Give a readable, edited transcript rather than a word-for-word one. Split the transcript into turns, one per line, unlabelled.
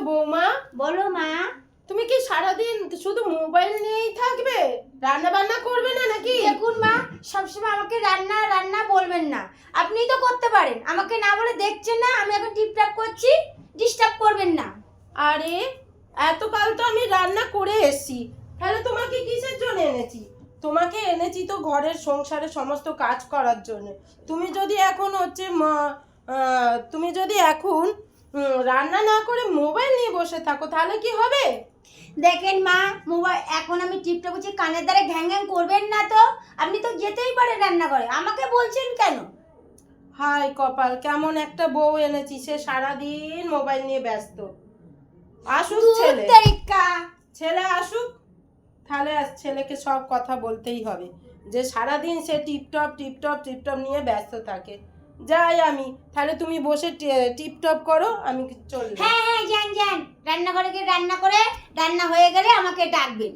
বৌমা।
বলো মা।
তুমি কি সারাদিন শুধু মোবাইল নিয়েই থাকবে? রান্না বান্না করবে না নাকি?
দেখুন মা, সবসময় আমাকে রান্না রান্না বলবেন না। আপনিই তো করতে পারেন, আমাকে না বলে দেখছেন না আমি এখন টিপটাপ করছি, ডিস্টার্ব করবেন না।
আরে এতকাল তো আমি রান্না করে এসেছি, তাহলে তোমাকে কিসের জন্য এনেছি? তোমাকে এনেছি তো ঘরের সংসারে সমস্ত কাজ করার জন্য। তুমি যদি এখন রান্না না করে মোবাইল নিয়ে বসে থাকো তাহলে কি হবে?
দেখেন মা, মোবাইল এখন আমি টিপটাপ করছি, কানের দ্বারা ঘ্যাং ঘ্যাং করবেন না তো। আপনি তো যেতেই পারেন রান্না করে, আমাকে বলছেন কেন?
হায় কপাল, কেমন একটা বউ এনেছি, সে সারাদিন মোবাইল নিয়ে ব্যস্ত। আসুক ছেলে, ছেলে আসুক, তাহলে ছেলেকে সব কথা বলতেই হবে যে সারাদিন সে টিপটপ টিপটপ টিপটপ নিয়ে ব্যস্ত থাকে। যাই আমি, তাহলে তুমি বসে টিপটপ করো, আমি চললাম।
হ্যাঁ হ্যাঁ, যান যান, রান্নাঘরে গিয়ে রান্না করে, রান্না হয়ে গেলে আমাকে ডাকবেন।